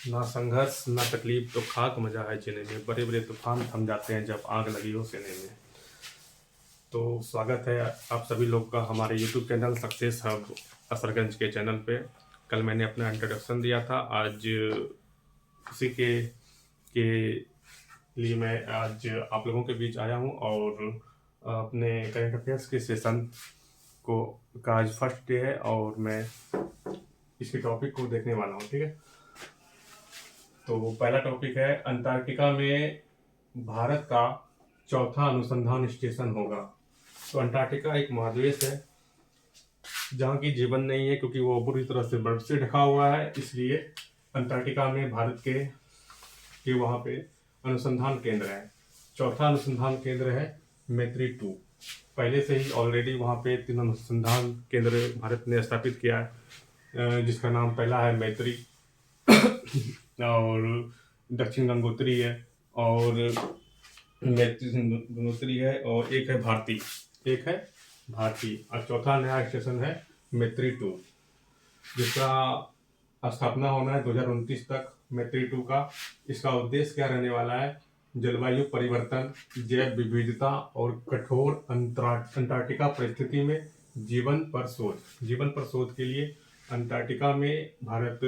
ना संघर्ष ना तकलीफ तो खाक मजा है जीने में, बड़े बड़े तूफान थम जाते हैं जब आग लगी हो सीने में। तो स्वागत है आप सभी लोग का हमारे YouTube channel success hub Asarganj के चैनल पे। कल मैंने अपना इंट्रोडक्शन दिया था, आज उसी के लिए मैं आज आप लोगों के बीच आया हूँ और अपने करंट अफेयर्स के सेशन को का आज फर्स्ट डे है और मैं इसके टॉपिक को देखने वाला हूँ। ठीक है, तो पहला टॉपिक है अंटार्कटिका में भारत का चौथा अनुसंधान स्टेशन होगा। तो अंटार्कटिका एक महाद्वीप है जहाँ की जीवन नहीं है क्योंकि वो पूरी तरह से बर्फ से ढका हुआ है, इसलिए अंटार्कटिका में भारत के वहाँ पे अनुसंधान केंद्र है। चौथा अनुसंधान केंद्र है मैत्री-2। पहले से ही ऑलरेडी वहाँ पे 3 अनुसंधान केंद्र भारत ने स्थापित किया है, जिसका नाम पहला है मैत्री और दक्षिण गंगोत्री है और गंगोत्री है और एक है भारती और चौथा नया स्टेशन है मैत्री-2, जिसका स्थापना होना है 2029 तक। मैत्री-2 का इसका उद्देश्य क्या रहने वाला है? जलवायु परिवर्तन, जैव विविधता और कठोर अंटार्कटिका परिस्थिति में जीवन पर शोध के लिए अंटार्कटिका में भारत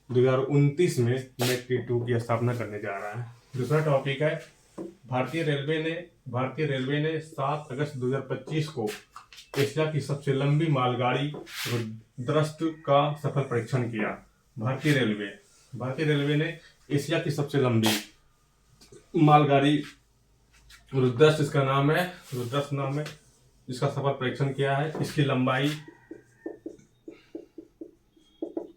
2029 में मैत्री-2 की स्थापना करने जा रहा है। दूसरा टॉपिक है भारतीय रेलवे ने 7 अगस्त 2025 को एशिया की सबसे लंबी मालगाड़ी रुद्रस्त का सफल परीक्षण किया। भारतीय रेलवे ने एशिया की सबसे लंबी मालगाड़ी रुद्रस्त नाम है जिसका सफल परीक्षण किया है। इसकी लंबाई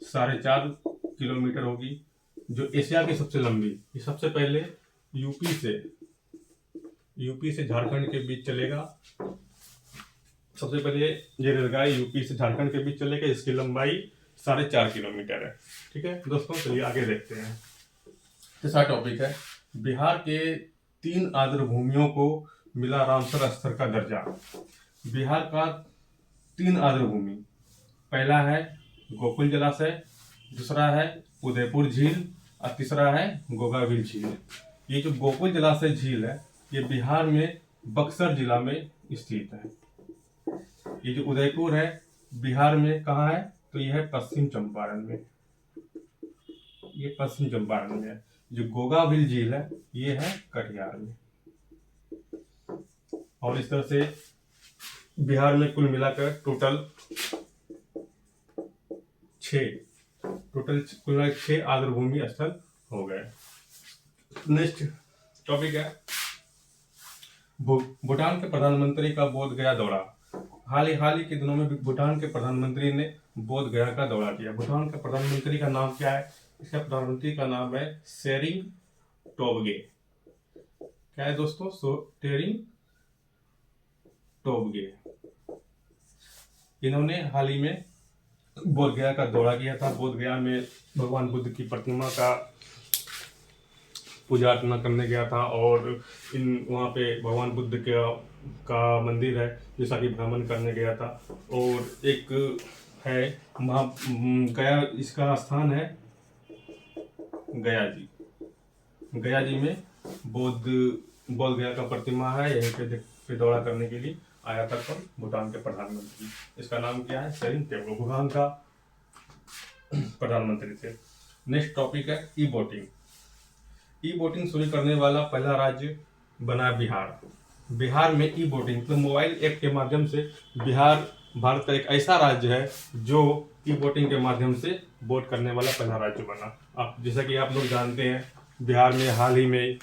4.5 किलोमीटर होगी, जो एशिया की सबसे लंबी। ये सबसे पहले यूपी से झारखंड के बीच चलेगा। सबसे पहले ये रेलगाड़ी यूपी से झारखंड के बीच चलेगा, इसकी लंबाई 4.5 किलोमीटर है। ठीक है दोस्तों, चलिए आगे देखते हैं। तीसरा टॉपिक है बिहार के 3 आर्द्र भूमियों को मिला रामसर स्तर का दर्जा। बिहार का 3 आर्द्र भूमि, पहला है गोकुल जलाशय, दूसरा है उदयपुर झील और तीसरा है गोगाविल झील। ये जो गोकुल जलाशय झील है ये बिहार में बक्सर जिला में स्थित है। ये जो उदयपुर है बिहार में कहाँ है? तो यह है पश्चिम चंपारण में, है। जो गोगाविल झील है ये है कटिहार में। और इस तरह से बिहार में कुल मिलाकर टोटल 6 आर्द्र भूमि स्थल हो गए। नेक्स्ट टॉपिक है भूटान के प्रधानमंत्री का बोध गया दौरा। हाल ही के दिनों में भूटान के प्रधानमंत्री ने बोध गया का दौरा किया। भूटान के प्रधानमंत्री का नाम क्या है? इसका प्रधानमंत्री का नाम है शेरिंग टोब्गे। क्या है दोस्तों? शेरिंग टोब्गे। इन्होंने हाल ही में बोध गया का दौरा किया था। बोध गया में भगवान बुद्ध की प्रतिमा का पूजा अर्चना करने गया था और वहाँ पे भगवान बुद्ध का मंदिर है जिसका कि भ्रमण करने गया था। और एक है गया, इसका स्थान है गया जी में बोध गया का प्रतिमा है। यहीं पे दौरा करने के लिए आया था कौन? भूटान के प्रधानमंत्री। इसका नाम क्या है? शेरिंग टोब्गे, भूटान का प्रधानमंत्री थे। नेक्स्ट टॉपिक है ई वोटिंग शुरू करने वाला पहला राज्य बना बिहार में ई वोटिंग तो मोबाइल ऐप के माध्यम से बिहार भारत का एक ऐसा राज्य है जो ई वोटिंग के माध्यम से वोट करने वाला पहला राज्य बना। आप जैसा कि आप लोग जानते हैं बिहार में हाल ही में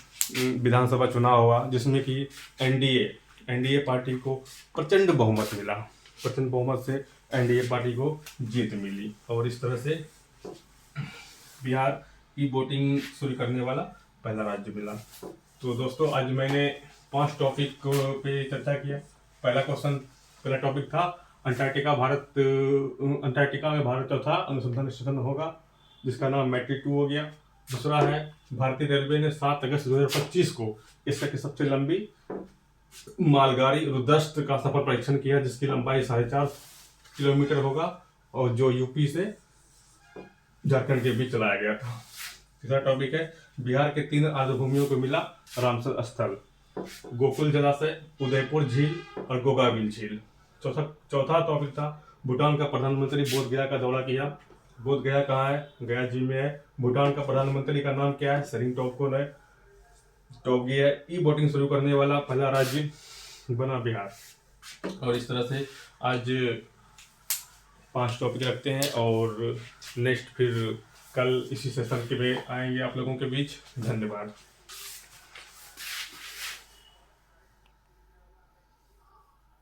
विधानसभा चुनाव हुआ जिसमें कि एनडीए पार्टी को प्रचंड बहुमत मिला। प्रचंड बहुमत से एनडीए पार्टी को जीत मिली और इस तरह से बिहार ई वोटिंग शुरू करने वाला पहला राज्य मिला। तो दोस्तों आज मैंने 5 टॉपिक पे चर्चा किया। पहला टॉपिक था अंटार्कटिका में भारत चौथा अनुसंधान स्टेशन होगा जिसका नाम मैत्री-2 हो गया। दूसरा है भारतीय रेलवे ने 7 अगस्त 2025 को एशिया की सबसे लंबी मालगाड़ी रुद्रस्त का सफल परीक्षण किया जिसकी लंबाई 4.5 किलोमीटर होगा और जो यूपी से झारखंड के बीच चलाया गया था। तीसरा टॉपिक है बिहार के 3 आर्द्रभूमियों को मिला रामसर स्थल, गोकुल जलाशय, उदयपुर झील और गोगाबिल झील। चौथा टॉपिक था भूटान का प्रधानमंत्री बोध गया का दौरा किया। बोध गया कहाँ है? गया जी में है। भूटान का प्रधानमंत्री का नाम क्या है? सेरिंग टोब्गे है। टोब्गे है। ई वोटिंग शुरू करने वाला पहला राज्य बना बिहार। और इस तरह से आज 5 टॉपिक रखते हैं और नेक्स्ट फिर कल इसी सेशन के में आएंगे आप लोगों के बीच। धन्यवाद।